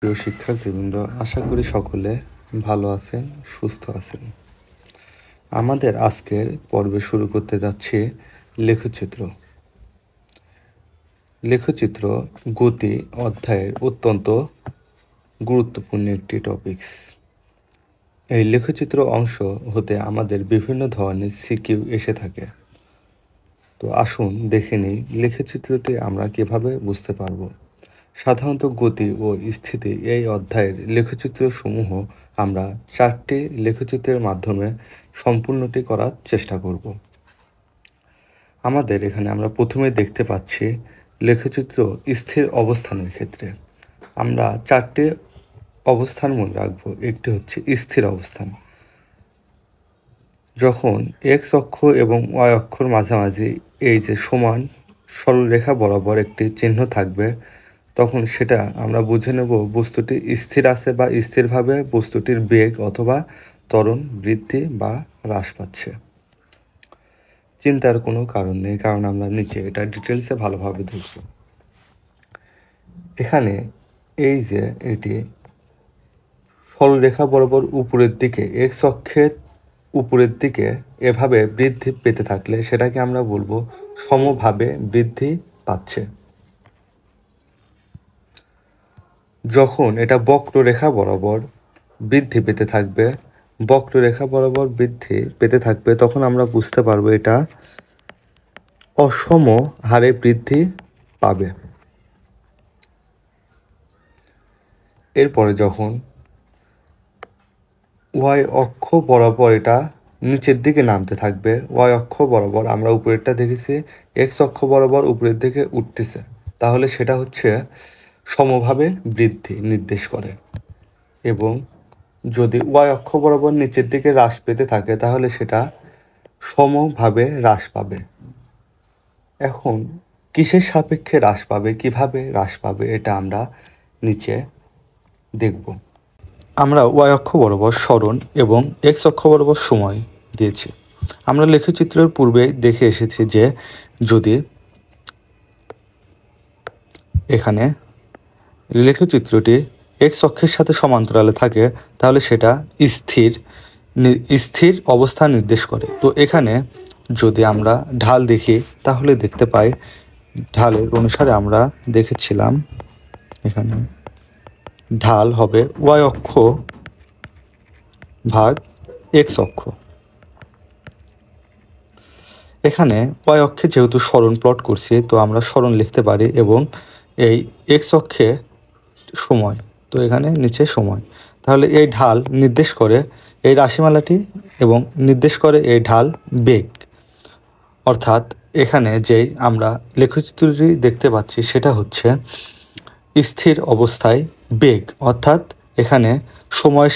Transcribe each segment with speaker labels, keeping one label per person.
Speaker 1: প্রিয় শিক্ষার্থীবৃন্দ, আশা করি সকলে ভালো আছেন, সুস্থ আছেন। আমাদের আজকের পর্বে শুরু করতে যাচ্ছি লেখচিত্র। লেখচিত্র গতি অধ্যায়ের অত্যন্ত গুরুত্বপূর্ণ একটি টপিকস। এই লেখচিত্র অংশ হতে আমাদের বিভিন্ন ধরনের সিকিউ এসে থাকে। তো আসুন দেখে নিই লেখচিত্রটি আমরা কিভাবে বুঝতে পারব। সাধারণত গতি ও স্থিতি এই অধ্যায়ের লেখচিত্রসমূহ আমরা 4টি লেখচিত্রের মাধ্যমে সম্পূর্ণটি করার চেষ্টা করব। আমাদের এখানে আমরা প্রথমে দেখতে পাচ্ছি লেখচিত্র স্থির অবস্থানের ক্ষেত্রে আমরা 4টি অবস্থান মনে রাখব। একটি হচ্ছে স্থির অবস্থান। যখন এক্স অক্ষ এবং ওয়াই অক্ষর মাঝামাঝি এই যে সমান সরলরেখা বরাবর একটি চিহ্ন থাকবে, তখন সেটা আমরা বুঝে নেব বস্তুটি স্থির আছে বা স্থিরভাবে বস্তুটির বেগ অথবা ত্বরণ বৃদ্ধি বা হ্রাস পাচ্ছে। চিন্তার কোনো কারণ নেই, কারণ আমরা নিচে এটা ডিটেলসে ভালোভাবে দেখব। এখানে এই যে এটি সরলরেখা বরাবর উপরের দিকে এক্স অক্ষের উপরের দিকে এভাবে বৃদ্ধি পেতে থাকলে সেটাকে আমরা বলবো সমভাবে বৃদ্ধি পাচ্ছে। যখন এটা বক্ররেখা বরাবর বৃদ্ধি পেতে থাকবে, বক্ররেখা বরাবর বৃদ্ধি পেতে থাকবে, তখন আমরা বুঝতে পারবো এটা অসম হারে বৃদ্ধি পাবে। এরপরে যখন ওয়াই অক্ষ বরাবর এটা নিচের দিকে নামতে থাকবে, ওয়াই অক্ষ বরাবর আমরা উপরেরটা দেখেছি, এক্স অক্ষ বরাবর উপরের দিকে উঠতেছে, তাহলে সেটা হচ্ছে সমভাবে বৃদ্ধি নির্দেশ করে। এবং যদি ওয়াই অক্ষ বরাবর নিচের দিকে হ্রাস পেতে থাকে তাহলে সেটা সমভাবে হ্রাস পাবে। এখন কিসের সাপেক্ষে হ্রাস পাবে, কিভাবে হ্রাস পাবে, এটা আমরা নিচে দেখব। আমরা ওয়াই অক্ষ বরাবর সরণ এবং এক্স অক্ষ বরাবর সময় দিয়েছি। আমরা লেখচিত্রের পূর্বে দেখে এসেছি যে যদি এখানে লেখচিত্রটি এক্স অক্ষের সাথে সমান্তরালে থাকে তাহলে সেটা স্থির অবস্থান নির্দেশ করে। তো এখানে যদি আমরা ঢাল দেখি তাহলে দেখতে পাই ঢালের অনুসারে আমরা দেখেছিলাম এখানে ঢাল হবে ওয়াই অক্ষ ভাগ এক্স অক্ষ। এখানে ওয়াই অক্ষে যেহেতু সরণ প্লট করছি, তো আমরা সরণ লিখতে পারি এবং এই এক্স অক্ষে সময়, তো এখানে নিচে সময়। তাহলে এই ঢাল নির্দেশ করে এই রাশিমালাটি এবং নির্দেশ করে এই ঢাল বেগ। অর্থাৎ এখানে যেই আমরা লেখচিত্রটি দেখতে পাচ্ছি সেটা হচ্ছে স্থির অবস্থায় বেগ, অর্থাৎ এখানে সময়ের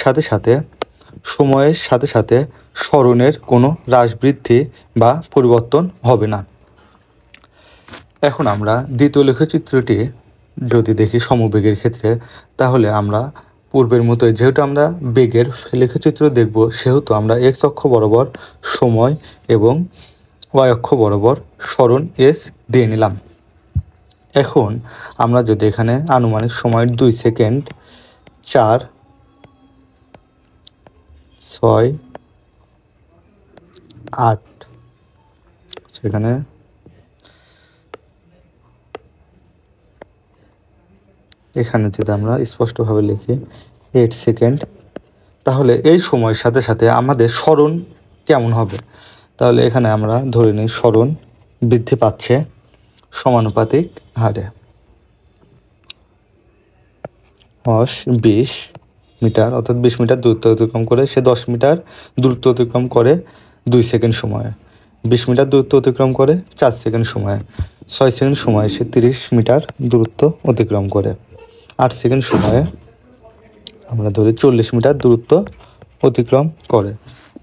Speaker 1: সাথে সাথে সরণের কোনো হ্রাস বৃদ্ধি বা পরিবর্তন হবে না। এখন আমরা দ্বিতীয় লেখচিত্রটি যদি দেখি সমবেগের ক্ষেত্রে, তাহলে আমরা পূর্বের মতোই যেহেতু আমরা বেগের লেখচিত্র দেখব, সেহেতু আমরা এক্স অক্ষ বরাবর সময় এবং ওয়াই অক্ষ বরাবর সরণ এস দিয়ে নিলাম। এখন আমরা যদি এখানে আনুমানিক সময় 2 সেকেন্ড 4 6 8 সেখানে এখানে যদি আমরা স্পষ্টভাবে লিখি 8 সেকেন্ড, তাহলে এই সময়ের সাথে সাথে আমাদের সরণ কেমন হবে। তাহলে এখানে আমরা ধরে নিই সরণ বৃদ্ধি পাচ্ছে সমানুপাতিক হারে। 20 মিটার, অর্থাৎ 20 মিটার দূরত্ব অতিক্রম করে সে 10 মিটার দূরত্ব অতিক্রম করে 2 সেকেন্ড সময়ে, 20 মিটার দূরত্ব অতিক্রম করে 4 সেকেন্ড সময়ে, 6 সেকেন্ড সময়ে সে 30 মিটার দূরত্ব অতিক্রম করে, 8 সেকেন্ড সময়ে আমরা ধরি 40 মিটার দূরত্ব অতিক্রম করে।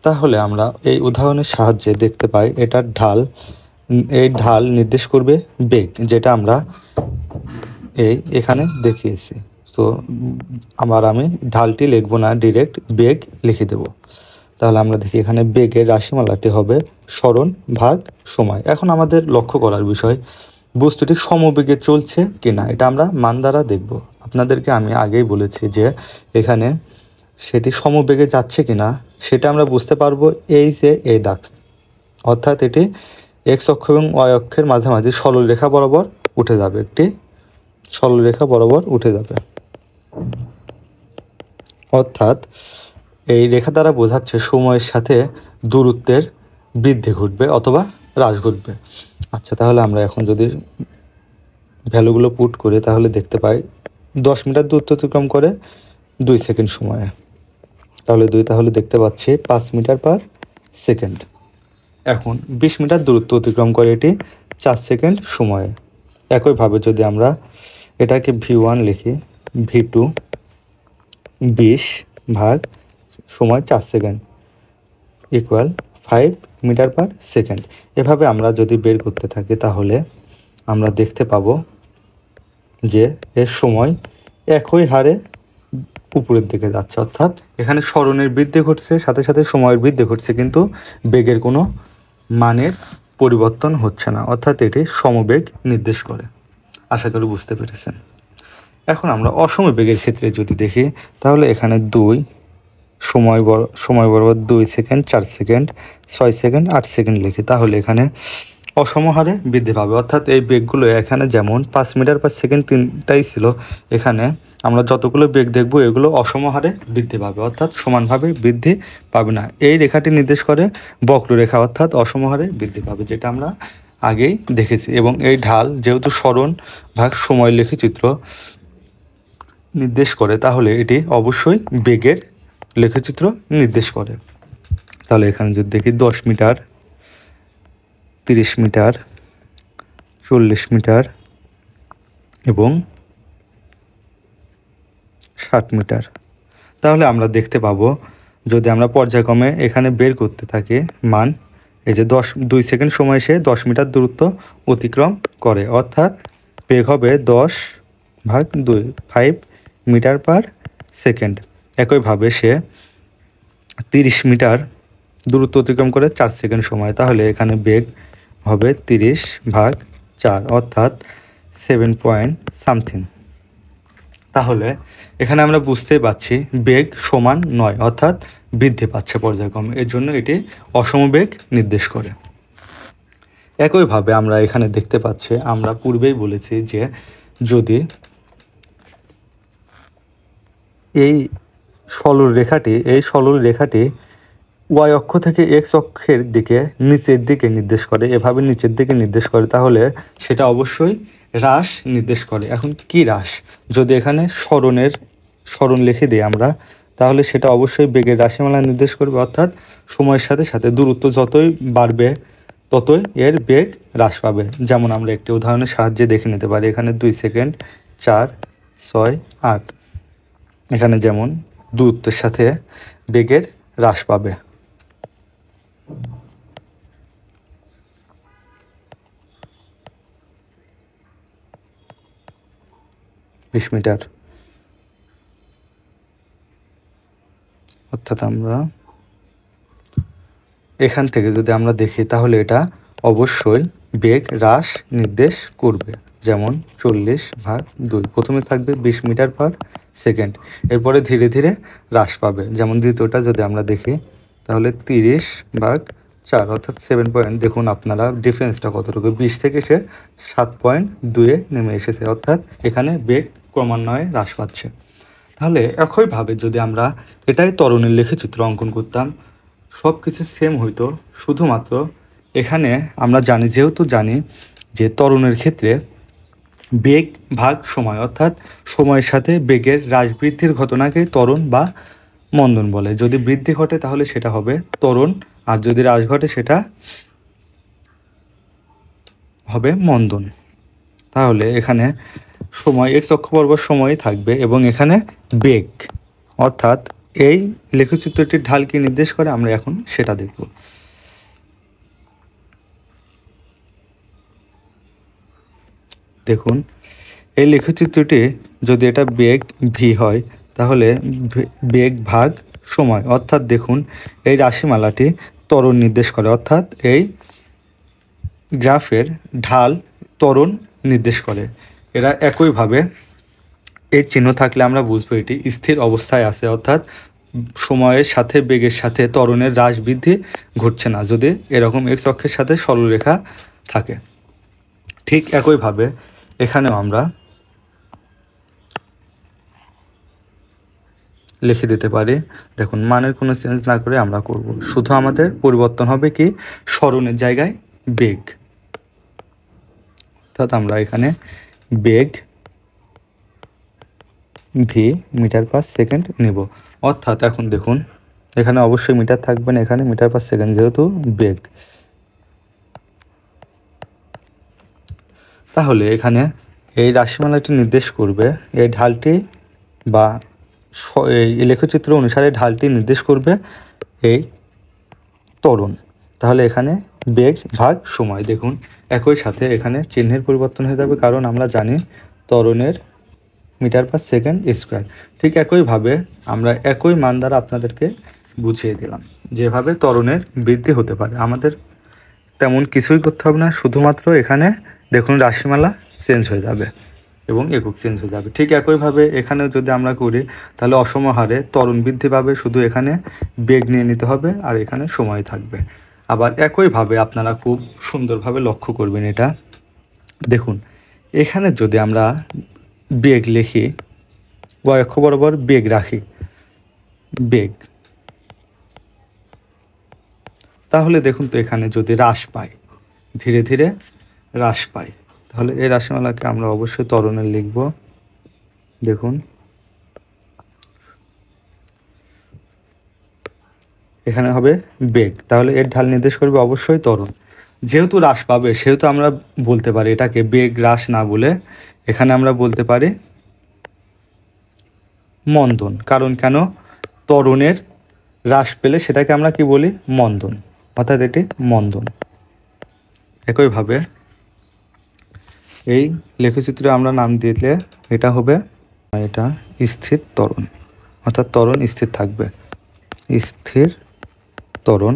Speaker 1: তাহলে আমরা এই উদাহরণের সাহায্যে দেখতে পাই এটার ঢাল, এই ঢাল নির্দেশ করবে বেগ, যেটা আমরা এখানে দেখিয়েছি। তো আবার আমি ঢালটি লিখব না, ডিরেক্ট বেগ লিখে দেব। তাহলে আমরা দেখি এখানে বেগের রাশিমালাটি হবে সরণ ভাগ সময়। এখন আমাদের লক্ষ্য করার বিষয় বস্তুটি সমবেগে চলছে কিনা, এটা আমরা মান দ্বারা দেখব। আপনাদেরকে আমি আগেই বলেছি যে এখানে সেটি সমবেগে যাচ্ছে কি না সেটা আমরা বুঝতে পারবো এই যে এই দাগ, অর্থাৎ এটি এক্স অক্ষ এবং ওয়াই অক্ষের মাঝামাঝি সরলরেখা বরাবর উঠে যাবে, একটি সরলরেখা বরাবর উঠে যাবে। অর্থাৎ এই রেখা দ্বারা বোঝাচ্ছে সময়ের সাথে দূরত্বের বৃদ্ধি ঘটবে অথবা হ্রাস ঘটবে। আচ্ছা, তাহলে আমরা এখন যদি ভ্যালুগুলো পুট করি তাহলে দেখতে পাই 10 মিটার দূরত্ব অতিক্রম করে 2 সেকেন্ড সময়ে, তাহলে দেখতে পাচ্ছি 5 মিটার পার সেকেন্ড। এখন 20 মিটার দূরত্ব অতিক্রম করে এটি 4 সেকেন্ড সময়ে। একইভাবে যদি আমরা এটাকে V1 লিখি, V2 20 ভাগ সময় 4 second equal 5 metre per second. এভাবে আমরা যদি বের করতে থাকি তাহলে আমরা দেখতে পাবো যে এর সময় একই হারে উপরের দিকে যাচ্ছে, অর্থাৎ এখানে স্মরণের বৃদ্ধি ঘটছে, সাথে সাথে সময়ের বৃদ্ধি ঘটছে, কিন্তু বেগের কোনো মানের পরিবর্তন হচ্ছে না, অর্থাৎ এটি সমবেগ নির্দেশ করে। আশা করি বুঝতে পেরেছেন। এখন আমরা অসমবেগের ক্ষেত্রে যদি দেখি তাহলে এখানে সময় বরাবর 2 সেকেন্ড, 4 সেকেন্ড, 6 সেকেন্ড, 8 সেকেন্ড লিখি, তাহলে এখানে অসমহারে বৃদ্ধি পাবে। অর্থাৎ এই বেগগুলো এখানে যেমন 5 মিটার পার সেকেন্ড তিনটাই ছিল, এখানে আমরা যতগুলো বেগ দেখব এগুলো অসমহারে বৃদ্ধি পাবে, অর্থাৎ সমানভাবে বৃদ্ধি পাবে না। এই রেখাটি নির্দেশ করে বক্ররেখা, অর্থাৎ অসমহারে বৃদ্ধি পাবে, যেটা আমরা আগেই দেখেছি। এবং এই ঢাল যেহেতু সরণ ভাগ সময় লেখচিত্র নির্দেশ করে, তাহলে এটি অবশ্যই বেগের লেখচিত্র নির্দেশ করে। তাহলে এখানে যদি দেখি 10 মিটার, 30 মিটার, 40 মিটার এবং 60 মিটার, তাহলে আমরা দেখতে পাবো যদি আমরা পর্যায়ক্রমে এখানে বের করতে থাকি মান, এই যে 2 সেকেন্ড সময় সে 10 মিটার দূরত্ব অতিক্রম করে, অর্থাৎ বেগ হবে 10 ভাগ 2, 5 মিটার পার সেকেন্ড। একইভাবে সে 30 মিটার দূরত্ব অতিক্রম করে 4 সেকেন্ড সময়, তাহলে এখানে বেগ হবে 30 ভাগ 4, অর্থাৎ 7 পয়েন্ট সামথিং। তাহলে এখানে আমরা বুঝতেই পারছি বেগ সমান নয়, অর্থাৎ বৃদ্ধি পাচ্ছে পর্যায়ক্রমে, এর জন্য এটি অসমবেগ নির্দেশ করে। একইভাবে আমরা এখানে দেখতে পাচ্ছি, আমরা পূর্বেই বলেছি যে যদি এই সরল রেখাটি ওয়াই অক্ষ থেকে এক্স অক্ষের দিকে নিচের দিকে নির্দেশ করে, এভাবে নিচের দিকে নির্দেশ করে, তাহলে সেটা অবশ্যই হ্রাস নির্দেশ করে। এখন কি হ্রাস? যদি এখানে সরণ লিখে দিই আমরা, তাহলে সেটা অবশ্যই বেগের রাশিমালা নির্দেশ করবে, অর্থাৎ সময়ের সাথে সাথে দূরত্ব যতই বাড়বে ততই এর বেগ হ্রাস পাবে। যেমন আমরা একটি উদাহরণের সাহায্যে দেখে নিতে পারি। এখানে 2 সেকেন্ড, 4, 6, 8, এখানে যেমন দূরত্বের সাথে বেগের হ্রাস পাবে। মিটার, অর্থাৎ আমরা এখান থেকে যদি আমরা দেখি তাহলে এটা অবশ্যই বেগ হ্রাস নির্দেশ করবে। যেমন 40 ভাগ 2, প্রথমে থাকবে 20 মিটার পার সেকেন্ড, এরপরে ধীরে ধীরে হ্রাস পাবে। যেমন দ্বিতীয়টা যদি আমরা দেখি তাহলে 30 ভাগ 4, অর্থাৎ 7 পয়েন্ট, দেখুন আপনারা ডিফারেন্সটা কতটুকু, 20 থেকে সে 7.2-এ নেমে এসেছে, অর্থাৎ এখানে বেগ ক্রমান্বয়ে হ্রাস পাচ্ছে। তাহলে একইভাবে যদি আমরা এটাই ত্বরণের লেখচিত্র অঙ্কন করতাম, সব কিছু সেম হইতো, শুধুমাত্র এখানে আমরা যেহেতু জানি যে ত্বরণের ক্ষেত্রে বেগ ভাগ সময়, অর্থাৎ সময়ের সাথে বেগের হ্রাস বৃদ্ধির ঘটনাকে ত্বরণ বা মন্দন বলে। যদি বৃদ্ধি ঘটে তাহলে সেটা হবে ত্বরণ, আর যদি হ্রাস ঘটে সেটা হবে মন্দন। তাহলে এখানে সময় এক্স অক্ষ বরাবর সময় থাকবে এবং এখানে বেগ, অর্থাৎ এই লেখচিত্রটির ঢাল কি নির্দেশ করে আমরা এখন সেটা দেখব। দেখুন এই লেখচিত্রটি যদি এটা বেগ ভি হয় তাহলে বেগ ভাগ সময়, অর্থাৎ দেখুন এই রাশিমালাটি ত্বরণ নির্দেশ করে, অর্থাৎ এই গ্রাফের ঢাল ত্বরণ নির্দেশ করে। এরা একইভাবে এর চিহ্ন থাকলে আমরা বুঝবো এটি স্থির অবস্থায় আছে, অর্থাৎ সময়ের সাথে বেগের সাথে ত্বরণের হ্রাস বৃদ্ধি ঘটছে না, যদি এরকম এক্স অক্ষের সাথে সরলরেখা থাকে। ঠিক একইভাবে এখানেও আমরা লিখে দিতে পারি। দেখুন, মানের কোনো চেঞ্জ না করে আমরা করব, শুধু আমাদের পরিবর্তন হবে কি সরণের জায়গায় বেগ, অর্থাৎ আমরা এখানে বেগ ভি মিটার পার সেকেন্ড নেব। অর্থাৎ এখন দেখুন, এখানে অবশ্যই মিটার থাকবে না, এখানে মিটার পার সেকেন্ড যেহেতু বেগ। তাহলে এখানে এই রাশিমালাটি নির্দেশ করবে, এই ঢালটি বা এই লেখচিত্র অনুসারে ঢালটি নির্দেশ করবে এই ত্বরণ। তাহলে এখানে বেগ ভাগ সময়, দেখুন একই সাথে এখানে চিহ্নের পরিবর্তন হয়ে যাবে, কারণ আমরা জানি ত্বরণের মিটার পার সেকেন্ড স্কোয়ার। ঠিক একইভাবে আমরা একই মান দ্বারা আপনাদেরকে বুঝিয়ে দিলাম যেভাবে ত্বরণের বৃদ্ধি হতে পারে। আমাদের তেমন কিছুই করতে হবে না, শুধুমাত্র এখানে দেখুন রাশিমালা চেঞ্জ হয়ে যাবে এবং একক চেঞ্জ হয়ে যাবে। ঠিক একইভাবে এখানেও যদি আমরা করি তাহলে অসম হারে ত্বরণ বৃদ্ধি পাবে, শুধু এখানে বেগ নিয়ে নিতে হবে আর এখানে সময় থাকবে। আবার একইভাবে আপনারা খুব সুন্দরভাবে লক্ষ্য করবেন এটা, দেখুন এখানে যদি আমরা বেগ লিখি, y অক্ষ বরাবর বেগ রাখি, বেগ, তাহলে দেখুন তো এখানে যদি হ্রাস পায়, ধীরে ধীরে হ্রাস পায়, তাহলে এই রাশিমালাকে আমরা অবশ্যই ত্বরণের লিখব। দেখুন এখানে হবে বেগ, তাহলে এর ঢাল নির্দেশ করবে অবশ্যই ত্বরণ। যেহেতু হ্রাস পাবে সেহেতু আমরা বলতে পারি এটাকে বেগ হ্রাস না বলে এখানে আমরা বলতে পারি মন্দন। কারণ কেন, ত্বরণের হ্রাস পেলে সেটাকে আমরা কি বলি মন্দন, অর্থাৎ এটি মন্দন। একইভাবে এই লেখচিত্রে আমরা নাম দিলে এটা হবে, এটা স্থির ত্বরণ, অর্থাৎ ত্বরণ স্থির থাকবে, স্থির ত্বরণ।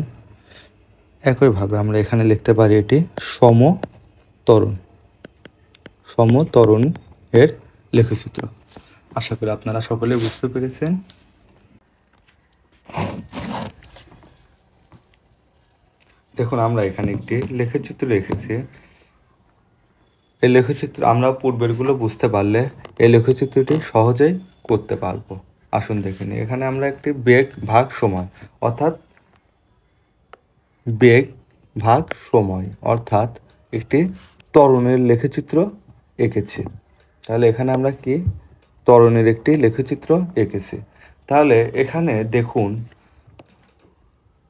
Speaker 1: একইভাবে আমরা এখানে লিখতে পারি এটি সমত্বরণ, সমত্বরণ এর লেখচিত্র। আশা করি আপনারা সকলে বুঝতে পেরেছেন। দেখুন আমরা এখানে একটি লেখচিত্র রেখেছি, এই লেখচিত্র আমরা পূর্বেরগুলো বুঝতে পারলে এই লেখচিত্রটি সহজেই করতে পারবো। আসুন দেখে নিই, এখানে আমরা একটি বেগ ভাগ সময়, অর্থাৎ বেগ ভাগ সময় অর্থাৎ একটি ত্বরণের লেখচিত্র এঁকেছি। তাহলে এখানে আমরা কি ত্বরণের একটি লেখচিত্র এঁকেছি। তাহলে এখানে দেখুন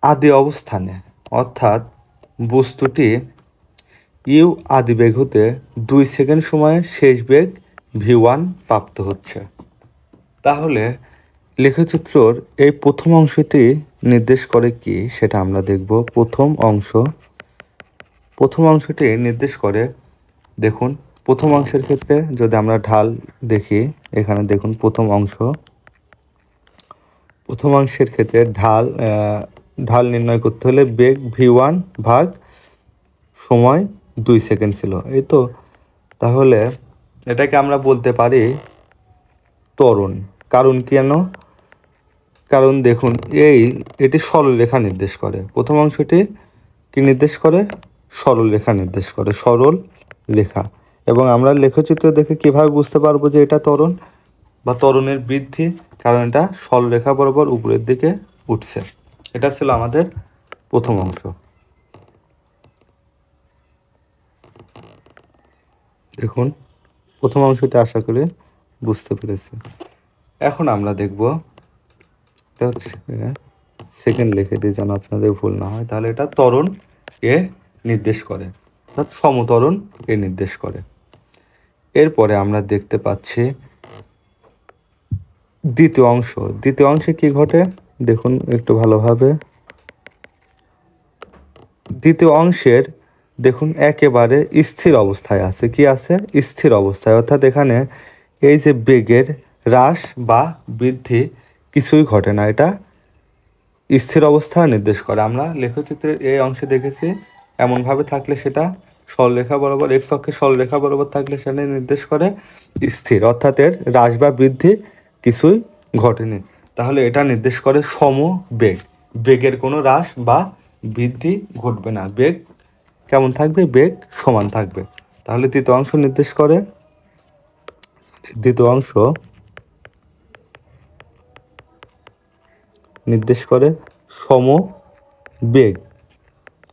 Speaker 1: আদি অবস্থানে, অর্থাৎ বস্তুটি ইউ আদি বেগ হতে 2 সেকেন্ড সময়ে শেষ বেগ v1 প্রাপ্ত হচ্ছে। তাহলে লেখচিত্রর এই প্রথম অংশটি নির্দেশ করে কি সেটা আমরা দেখব। প্রথম অংশটি নির্দেশ করে, দেখুন প্রথম অংশের ক্ষেত্রে যদি আমরা ঢাল দেখি, এখানে দেখুন প্রথম অংশের ক্ষেত্রে ঢাল নির্ণয় করতে হলে বেগ v1 ভাগ সময় 2 সেকেন্ড ছিল, এই তো। তাহলে এটাকে আমরা বলতে পারি ত্বরণ। কারণ কেন, কারণ দেখুন এটি সরলরেখা নির্দেশ করে, প্রথম অংশটি কি নির্দেশ করে সরলরেখা নির্দেশ করে, সরল রেখা। এবং আমরা লেখচিত্র দেখে কিভাবে বুঝতে পারবো যে এটা ত্বরণ বা ত্বরণের বৃদ্ধি, কারণ এটা সরলরেখা বরাবর উপরের দিকে উঠছে। এটা ছিল আমাদের প্রথম অংশ। দেখুন প্রথম অংশটি আশা করি বুঝতে পেরেছি। এখন আমরা দেখব, এটা হচ্ছে সেকেন্ড লিখে দিই যেন আপনাদের ভুল না হয়। তাহলে এটা ত্বরণ এ নির্দেশ করে, অর্থাৎ সমত্বরণ এ নির্দেশ করে। এরপরে আমরা দেখতে পাচ্ছি দ্বিতীয় অংশে কি ঘটে দেখুন একটু ভালোভাবে। দ্বিতীয় অংশের দেখুন একেবারে স্থির অবস্থায় আছে, কি আছে স্থির অবস্থায়, অর্থাৎ এখানে এই যে বেগের হ্রাস বা বৃদ্ধি কিছুই ঘটে না, এটা স্থির অবস্থা নির্দেশ করে। আমরা লেখচিত্রের এই অংশে দেখেছি এমনভাবে থাকলে সেটা সরলরেখা বরাবর, এক্স অক্ষে সরলরেখা বরাবর থাকলে সেটা নির্দেশ করে স্থির, অর্থাৎ এর হ্রাস বা বৃদ্ধি কিছুই ঘটেনি। তাহলে এটা নির্দেশ করে সমবেগ, বেগের কোনো হ্রাস বা বৃদ্ধি ঘটবে না, বেগ কেমন থাকবে, বেগ সমান থাকবে। তাহলে দ্বিতীয় অংশ নির্দেশ করে সমবেগ।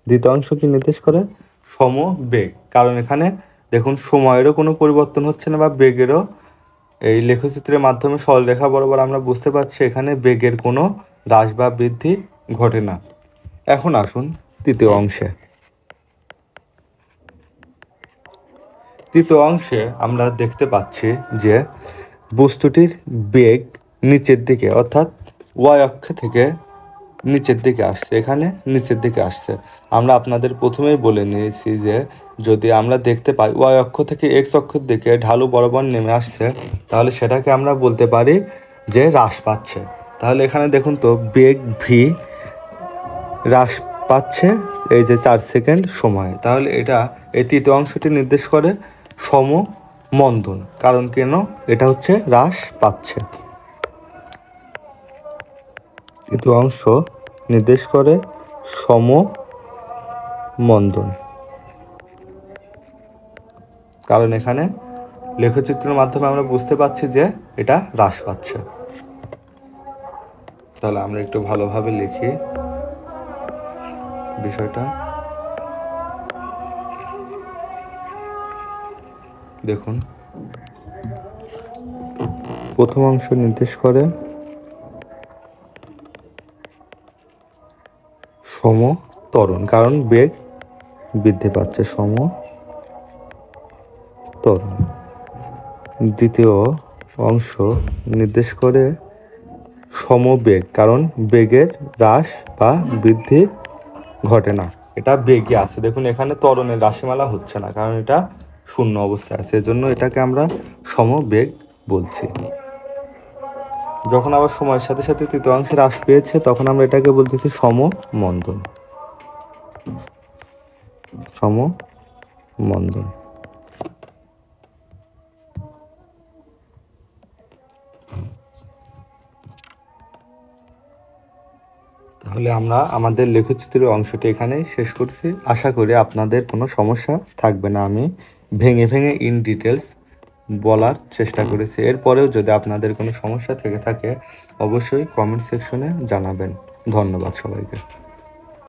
Speaker 1: দ্বিতীয় অংশ কি নির্দেশ করে, সমবেগ। কারণ এখানে দেখুন সময়েরও কোনো পরিবর্তন হচ্ছে না বা বেগেরও, এই লেখচিত্রের মাধ্যমে সরলরেখা বরাবর আমরা বুঝতে পারছি এখানে বেগের কোনো হ্রাস বা বৃদ্ধি ঘটে না। এখন আসুন তৃতীয় অংশে। তৃতীয় অংশে আমরা দেখতে পাচ্ছি যে বস্তুটির বেগ নিচের দিকে, অর্থাৎ ওয়াই অক্ষ থেকে নিচের দিকে আসছে, এখানে নিচের দিকে আসছে। আমরা আপনাদের প্রথমেই বলে নিয়েছি যে যদি আমরা দেখতে পাই ওয়াই অক্ষ থেকে এক্স অক্ষের দিকে ঢালু বরাবর নেমে আসছে, তাহলে সেটাকে আমরা বলতে পারি যে হ্রাস পাচ্ছে। তাহলে এখানে দেখুন তো বেগ ভি হ্রাস পাচ্ছে এই যে 4 সেকেন্ড সময়ে। তাহলে এটা এই তৃতীয় অংশটি নির্দেশ করে সমমন্দন। কারণ কেন, এটা হচ্ছে হ্রাস পাচ্ছে। তৃতীয় অংশ নির্দেশ করে সমমন্দন, কারণ এখানে লেখচিত্রের মাধ্যমে আমরা বুঝতে পারছি যে এটা হ্রাস পাচ্ছে। তাহলে আমরা একটু ভালোভাবে লিখি বিষয়টা। দেখুন, প্রথম অংশ নির্দেশ করে সমত্বরণ, কারণ বেগ বৃদ্ধি পাচ্ছে, সমত্বরণ। দ্বিতীয় অংশ নির্দেশ করে সমবেগ, কারণ বেগের হ্রাস বা বৃদ্ধি ঘটে না, এটা বেগে আছে। দেখুন এখানে ত্বরণের রাশিমালা হচ্ছে না, কারণ এটা শূন্য অবস্থায় আছে, এজন্য এটাকে আমরা সমবেগ বলছি। যখন আবার সময়ের সাথে সাথে তৃতীয় অংশে হ্রাস পেয়েছে, তখন আমরা এটাকে বলতেছি সমমন্দন। তাহলে আমরা আমাদের লেখচিত্রের অংশটি এখানেই শেষ করছি। আশা করি আপনাদের কোনো সমস্যা থাকবে না। আমি ভেঙে ভেঙে ইন ডিটেলস বলার চেষ্টা করেছি। এরপরেও যদি আপনাদের কোনো সমস্যা থেকে থাকে অবশ্যই কমেন্ট সেকশনে জানাবেন। ধন্যবাদ সবাইকে।